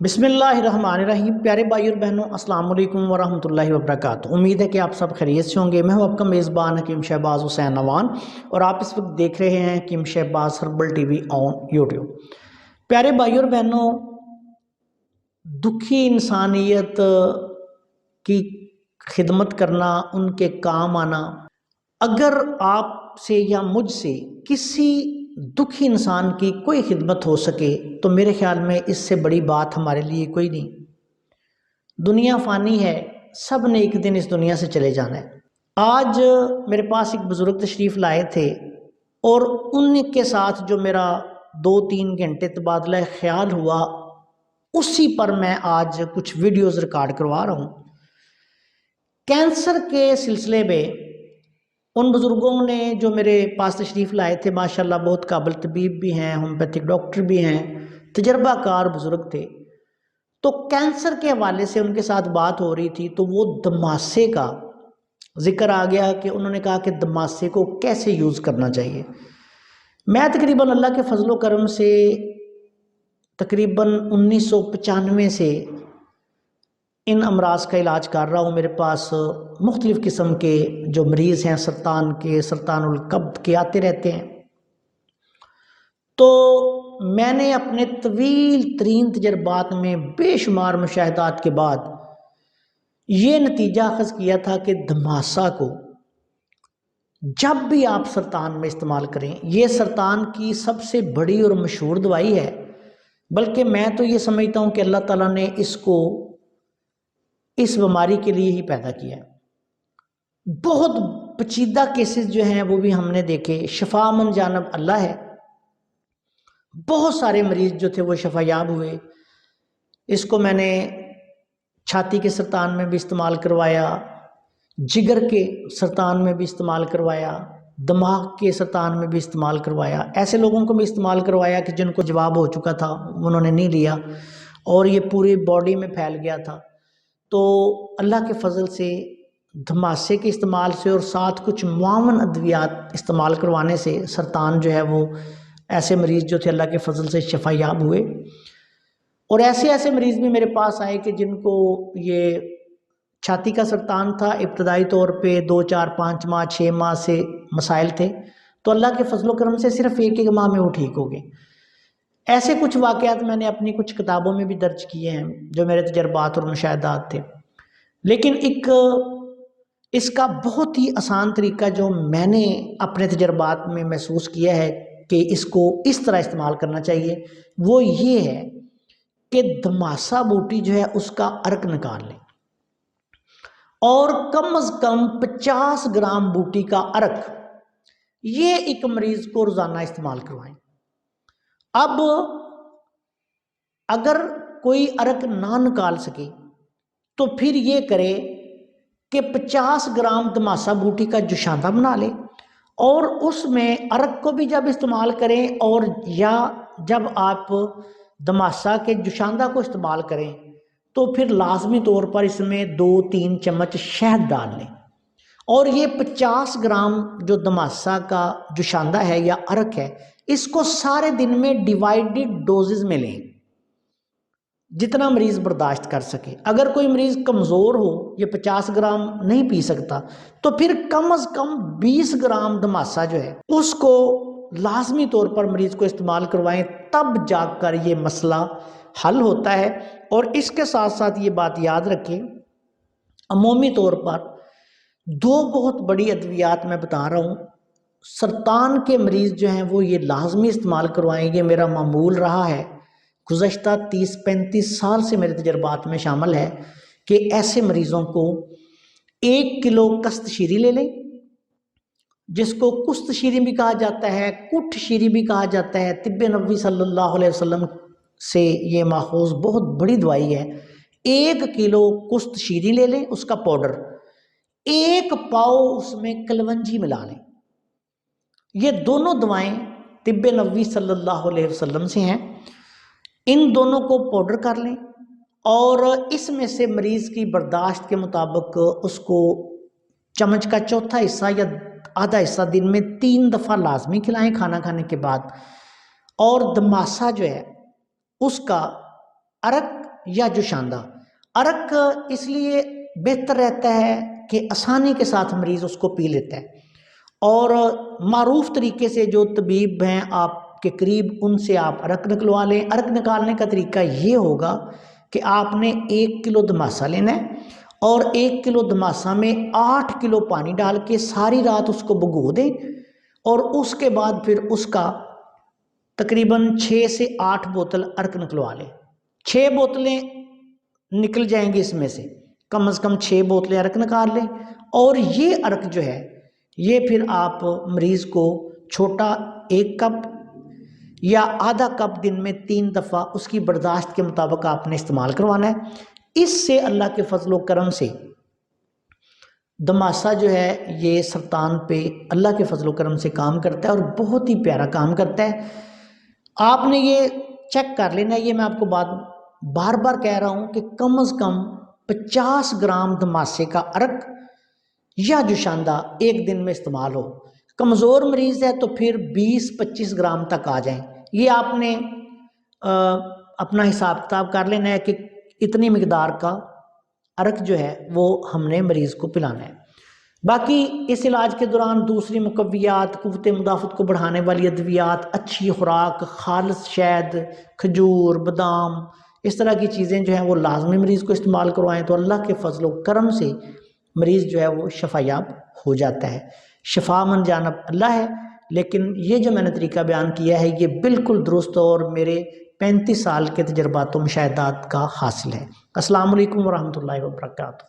बिस्मिल्लाहिर्रहमानिर्रहीम। प्यारे भाई और बहनों, अस्सलाम वालेकुम वरहमतुल्लाहि वबरकातुहू। उम्मीद है कि आप सब खैरियत से होंगे। मैं हूं आपका मेज़बान हकीम शहबाज हुसैन नवान और आप इस वक्त देख रहे हैं Hakeem Shahbaz herbal TV on YouTube. प्यारे भाई और बहनों, दुखी इंसानियत की खिदमत करना, उनके काम आना, अगर आपसे या मुझसे किसी दुखी इंसान की कोई खिदमत हो सके तो मेरे ख्याल में इससे बड़ी बात हमारे लिए कोई नहीं। दुनिया फ़ानी है, सब ने एक दिन इस दुनिया से चले जाना है। आज मेरे पास एक बुज़ुर्ग तशरीफ़ लाए थे और उनके साथ जो मेरा 2-3 घंटे तबादला ख्याल हुआ, उसी पर मैं आज कुछ वीडियोज़ रिकॉर्ड करवा रहा हूँ। कैंसर के सिलसिले में उन बुज़ुर्गों ने जो मेरे पास तशरीफ़ लाए थे, माशाल्लाह बहुत काबिल तबीब भी हैं, होम्योपैथिक डॉक्टर भी हैं, तजर्बाकार बुज़ुर्ग थे। तो कैंसर के हवाले से उनके साथ बात हो रही थी तो वो दमासे का ज़िक्र आ गया कि उन्होंने कहा कि दमासे को कैसे यूज़ करना चाहिए। मैं तकरीबन अल्लाह के फजलो करम से तकरीबन 1995 से इन अमराज का इलाज कर रहा हूँ। मेरे पास मुख्तलिफ़ किस्म के जो मरीज़ हैं, सरतान के, सरतानुल कब्द के आते रहते हैं। तो मैंने अपने तवील तरीन तजर्बात में बेशुमार मुशाहदात के बाद ये नतीजा अखज़ किया था कि धमासा को जब भी आप सरतान में इस्तेमाल करें, ये सरतान की सबसे बड़ी और मशहूर दवाई है। बल्कि मैं तो ये समझता हूँ कि अल्लाह ताला ने इसको इस बीमारी के लिए ही पैदा किया है। बहुत पेचीदा केसेस जो हैं वो भी हमने देखे। शफा मन जानब अल्लाह है। बहुत सारे मरीज जो थे वो शफायाब हुए। इसको मैंने छाती के सरतान में भी इस्तेमाल करवाया, जिगर के सरतान में भी इस्तेमाल करवाया, दिमाग के सरतान में भी इस्तेमाल करवाया। ऐसे लोगों को भी इस्तेमाल करवाया कि जिनको जवाब हो चुका था, उन्होंने नहीं लिया और ये पूरी बॉडी में फैल गया था। तो अल्लाह के फजल से धमासे के इस्तेमाल से और साथ कुछ मुआवन अद्वियात इस्तेमाल करवाने से सरतान जो है वो ऐसे मरीज़ जो थे अल्लाह के फजल से शफायाब हुए। और ऐसे ऐसे मरीज़ भी मेरे पास आए कि जिनको ये छाती का सरतान था, इब्तदाई तौर पे 2-4-5 माह 6 माह से मसाइल थे, तो अल्लाह के फजल करम से सिर्फ एक माह में वो ठीक हो गए। ऐसे कुछ वाक़यात मैंने अपनी कुछ किताबों में भी दर्ज किए हैं जो मेरे तजर्बात और मुशाहदात थे। लेकिन एक इसका बहुत ही आसान तरीका जो मैंने अपने तजर्बात में महसूस किया है कि इसको इस तरह इस्तेमाल करना चाहिए, वो ये है कि धमासा बूटी जो है उसका अर्क निकाल लें और कम अज़ कम 50 ग्राम बूटी का अर्क ये एक मरीज़ को रोज़ाना इस्तेमाल करवाएं। अब अगर कोई अर्क ना निकाल सके तो फिर ये करे कि 50 ग्राम धमासा बूटी का जुशांदा बना ले और उसमें अर्क को भी जब इस्तेमाल करें और या जब आप धमासा के जुशांदा को इस्तेमाल करें तो फिर लाजमी तौर पर इसमें 2-3 चम्मच शहद डाल लें और ये 50 ग्राम जो धमासा का जुशांदा है या अर्क है, इसको सारे दिन में डिवाइडेड डोजेज में लें, जितना मरीज़ बर्दाश्त कर सके। अगर कोई मरीज़ कमज़ोर हो, ये 50 ग्राम नहीं पी सकता, तो फिर कम अज़ कम 20 ग्राम धमासा जो है उसको लाजमी तौर पर मरीज़ को इस्तेमाल करवाएं, तब जाकर ये मसला हल होता है। और इसके साथ साथ ये बात याद रखें, अमूमी तौर पर 2 बहुत बड़ी अद्वियात मैं बता रहा हूँ, सरतान के मरीज़ जो हैं वो ये लाजमी इस्तेमाल करवाएं। ये मेरा मामूल रहा है, गुज़श्ता 30-35 साल से मेरे तजर्बात में शामिल है कि ऐसे मरीज़ों को 1 किलो कस्त शीरी ले लें, जिसको कुस्त शीरी भी कहा जाता है, कुठ शीरी भी कहा जाता है। तिब्बे नबवी सल्लल्लाहु अलैहि वसल्लम से ये माखूज़ बहुत बड़ी दवाई है। 1 किलो कुस्त शीरी ले लें, उसका पाउडर, 1 पाव उसमें कलवंजी मिला लें। ये दोनों दवाएं तिब्बे नबवी सल्लल्लाहु अलैहि वसल्लम से हैं। इन दोनों को पाउडर कर लें और इसमें से मरीज़ की बर्दाश्त के मुताबिक उसको चम्मच का चौथा हिस्सा या आधा हिस्सा दिन में 3 दफ़ा लाजमी खिलाएं खाना खाने के बाद। और धमासा जो है उसका अर्क یا جوشاندہ۔ عرق اس لیے بہتر رہتا ہے کہ آسانی کے ساتھ مریض اس کو پی لیتا ہے، اور معروف طریقے سے جو طبیب ہیں آپ کے قریب ان سے آپ عرق نکلوا لیں۔ عرق نکالنے کا طریقہ یہ ہوگا کہ آپ نے 1 کلو دماسا لینا ہے، اور 1 کلو دماسا میں 8 کلو پانی ڈال کے ساری رات اس کو بھگو دیں، اور اس کے بعد پھر اس کا تقریباً 6 سے 8 بوتل عرق نکلوا لیں۔ 6 بوتلیں نکل جائیں گی، اس میں سے کم از کم 6 بوتلیں عرق نکال لیں، اور یہ عرق جو ہے یہ پھر آپ مریض کو چھوٹا 1 کپ یا آدھا کپ دن میں 3 دفعہ اس کی برداشت کے مطابق آپ نے استعمال کروانا ہے۔ اس سے اللہ کے فضل و کرم سے دماسا جو ہے یہ سرطان پہ اللہ کے فضل و کرم سے کام کرتا ہے، اور بہت ہی پیارا کام کرتا ہے۔ آپ نے یہ چیک کر لینا ہے، یہ میں آپ کو بار بار کہہ رہا ہوں کہ کم از کم 50 گرام دماسے کا عرق یا جوشاندہ ایک دن میں استعمال ہو۔ کمزور مریض ہے تو پھر 20-25 گرام تک آ جائیں۔ یہ آپ نے اپنا حساب کتاب کر لینا ہے کہ اتنی مقدار کا عرق جو ہے وہ ہم نے مریض کو پلانا ہے۔ باقی اس علاج کے دوران دوسری مقویات، قوت مدافعت کو بڑھانے والی ادویات، اچھی خوراک، خالص شہد، کھجور، بادام، اس طرح کی چیزیں جو ہیں وہ لازمی مریض کو استعمال کروائیں، تو اللہ کے فضل و کرم سے مریض جو ہے وہ شفا یاب ہو جاتا ہے۔ شفا من جانب اللہ ہے، لیکن یہ جو میں نے طریقہ بیان کیا ہے یہ بالکل درست اور میرے 35 سال کے تجربات و مشاہدات کا حاصل ہے۔ السلام علیکم ورحمۃ اللہ وبرکاتہ۔